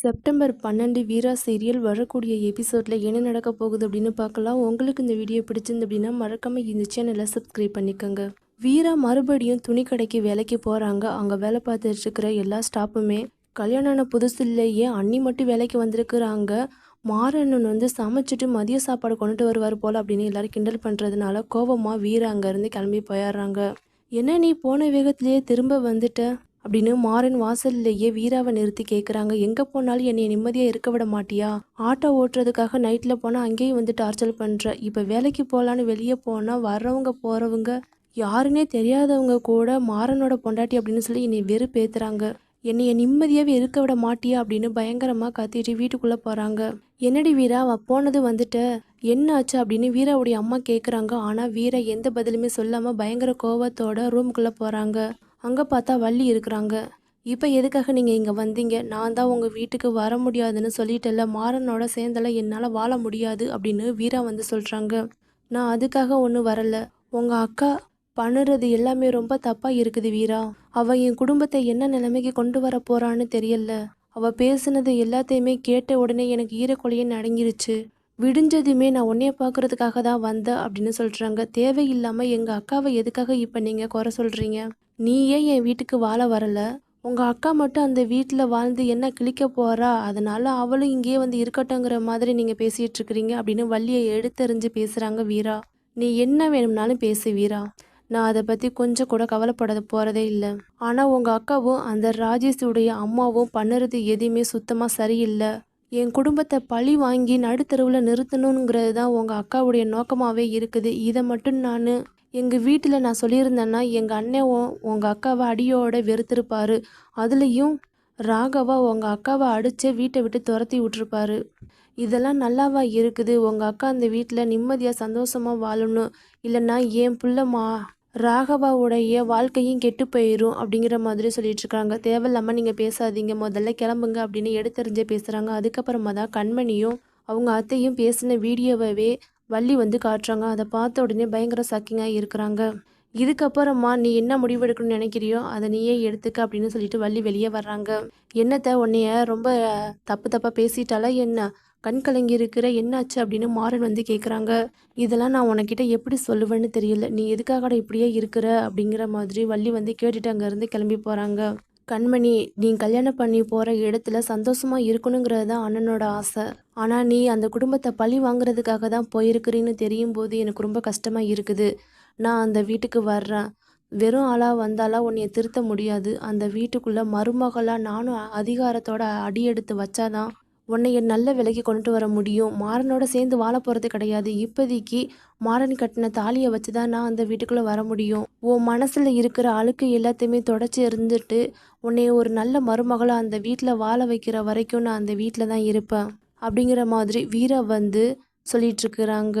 September 12 வீரா serial வரக்கூடிய எபிசோடில் என்ன நடக்க போகுது அப்படின்னு பார்க்கலாம். உங்களுக்கு இந்த வீடியோ பிடிச்சிருந்து அப்படின்னா மறக்காமல் இந்த சேனலை சப்ஸ்கிரைப் பண்ணிக்கோங்க. வீரா மறுபடியும் துணி கடைக்கு வேலைக்கு போகிறாங்க. அங்கே வேலை பார்த்துட்டு இருக்கிற எல்லா ஸ்டாஃபுமே கல்யாணம் புதுசுலேயே அண்ணி மட்டும் வேலைக்கு வந்திருக்கிறாங்க. மாறண்ணன் சமைச்சிட்டு மதிய சாப்பாடு கொண்டுட்டு வருவார் போல் அப்படின்னு எல்லாரும் கிண்டல் பண்ணுறதுனால கோபமாக வீரா அங்கேருந்து கிளம்பி போயிடுறாங்க. என்ன நீ போன வேகத்திலேயே திரும்ப வந்துட்ட அப்படின்னு மாறன் வாசல்லையே வீராவை நிறுத்தி கேட்குறாங்க. எங்கே போனாலும் என்னை நிம்மதியாக இருக்க விட மாட்டியா? ஆட்டோ ஓட்டுறதுக்காக நைட்டில் போனால் அங்கேயும் டார்ச்சர் பண்ணுற. இப்போ வேலைக்கு போகலான்னு வெளியே போனால் வர்றவங்க போகிறவங்க யாருன்னே தெரியாதவங்க கூட மாறனோட பொண்டாட்டி அப்படின்னு சொல்லி என்னை வெறுப்பேத்துறாங்க. என்னைய நிம்மதியாகவே இருக்க விட மாட்டியா அப்படின்னு பயங்கரமாக கத்திட்டு வீட்டுக்குள்ளே போகிறாங்க. என்னடி வீரா போனது என்ன ஆச்சு அப்படின்னு வீராவுடைய அம்மா கேட்குறாங்க. ஆனால் வீரா எந்த பதிலுமே சொல்லாமல் பயங்கர கோவத்தோட ரூமுக்குள்ளே போகிறாங்க. அங்கே பார்த்தா வள்ளி இருக்கிறாங்க. இப்போ எதுக்காக நீங்கள் இங்கே வந்தீங்க? நான் தான் உங்கள் வீட்டுக்கு வர முடியாதுன்னு சொல்லிட்டேல்ல, மாறனோட சேர்ந்தெல்லாம் என்னால் வாழ முடியாது அப்படின்னு வீரா சொல்கிறாங்க. நான் அதுக்காக ஒன்றும் வரல. உங்கள் அக்கா பண்ணுறது எல்லாமே ரொம்ப தப்பாக இருக்குது வீரா. அவள் என் குடும்பத்தை என்ன நிலைமைக்கு கொண்டு வர போகிறான்னு தெரியல. அவள் பேசுனது எல்லாத்தையுமே கேட்ட உடனே எனக்கு ஈரக்கொலையே அடங்கிருச்சு. விடிஞ்சதுமே நான் உன்னைய பார்க்குறதுக்காக தான் வந்தேன் அப்படின்னு சொல்கிறாங்க. தேவையில்லாமல் எங்கள் அக்காவை எதுக்காக இப்போ நீங்கள் குறை சொல்கிறீங்க? நீ ஏன் என் வீட்டுக்கு வாழ வரல? உங்கள் அக்கா மட்டும் அந்த வீட்டில் வாழ்ந்து என்ன கிழிக்க போகிறா, அதனால் அவளும் இங்கேயே இருக்கட்டுங்கிற மாதிரி நீங்கள் பேசிகிட்டு இருக்கிறீங்க அப்படின்னு வள்ளியை எடுத்தெறிஞ்சு பேசுகிறாங்க வீரா. நீ என்ன வேணும்னாலும் பேசு வீரா, நான் அதை பற்றி கொஞ்சம் கூட கவலைப்பட போகிறதே இல்லை. ஆனால் உங்கள் அக்காவும் அந்த ராஜேஷுடைய அம்மாவும் பண்ணுறது எதுவுமே சுத்தமாக சரியில்லை. என் குடும்பத்தை பழி வாங்கி நடுத்தருவில் நிறுத்தணுங்கிறது தான் உங்கள் அக்காவுடைய நோக்கமாகவே இருக்குது. இதை மட்டும் எங்கள் வீட்டில் நான் சொல்லியிருந்தேன்னா எங்கள் அண்ணன் உங்கள் அக்காவை அடியோட வெறுத்திருப்பார். அதுலேயும் ராகவா உங்கள் அக்காவை அடித்து வீட்டை விட்டு துரத்தி விட்டுருப்பாரு. இதெல்லாம் நல்லாவா இருக்குது? உங்கள் அக்கா அந்த வீட்டில் நிம்மதியாக சந்தோஷமாக வாழணும், இல்லைன்னா என் பிள்ளை ராகவாவுடைய வாழ்க்கையும் கெட்டு போயிடும் அப்படிங்கிற மாதிரி சொல்லிட்டு இருக்காங்க. தேவையில்லாமல் நீங்கள் பேசாதீங்க, முதல்ல கிளம்புங்க அப்படின்னு எடுத்தறிஞ்சே பேசுகிறாங்க. அதுக்கப்புறமா தான் கண்மணியும் அவங்க அத்தையும் பேசின வீடியோவே வள்ளி காட்டுறாங்க. அதை பார்த்த உடனே பயங்கர ஷாக்கிங்காக இருக்கிறாங்க. இதுக்கப்புறமா நீ என்ன முடிவெடுக்கணும்னு நினைக்கிறியோ அதை நீயே எடுத்துக்க அப்படின்னு சொல்லிட்டு வள்ளி வெளியே வர்றாங்க. என்னத்தை உன்னைய ரொம்ப தப்பாக பேசிட்டாலா என்ன? கண் கலங்கி இருக்கிற, என்னாச்சு அப்படின்னு மாறன் கேட்குறாங்க. இதெல்லாம் நான் உனக்கிட்ட எப்படி சொல்லுவேன்னு தெரியல, நீ எதுக்காக இப்படியே இருக்கிற அப்படிங்கிற மாதிரி வள்ளி கேட்டுட்டு அங்கேருந்து கிளம்பி போகிறாங்க. கண்மணி, நீ கல்யாணம் பண்ணி போகிற இடத்துல சந்தோஷமாக இருக்கணுங்கிறது தான் அண்ணனோட ஆசை. ஆனால் நீ அந்த குடும்பத்தை பழி வாங்குறதுக்காக தான் போயிருக்கிறீன்னு தெரியும் போது எனக்கு ரொம்ப கஷ்டமாக இருக்குது. நான் அந்த வீட்டுக்கு வர்றேன். வெறும் ஆளாக வந்தாலாம் உன்னைய திருத்த முடியாது. அந்த வீட்டுக்குள்ளே மருமகளாக நானும் அதிகாரத்தோட அடியெடுத்து வச்சாதான் உன்னைய நல்ல விலைக்கு கொண்டுட்டு வர முடியும். மாறனோட சேர்ந்து வாழ போகிறது கிடையாது. இப்போதைக்கு மாறன் கட்டின தாலியை வச்சு தான் நான் அந்த வீட்டுக்குள்ளே வர முடியும். உன் மனசில் இருக்கிற அழுக்கு எல்லாத்தையுமே தொடச்சி இருந்துட்டு உன்னைய ஒரு நல்ல மருமகளை அந்த வீட்டில் வாழ வைக்கிற வரைக்கும் நான் அந்த வீட்டில் தான் இருப்பேன் அப்படிங்கிற மாதிரி வீரா சொல்லிட்டு இருக்கிறாங்க.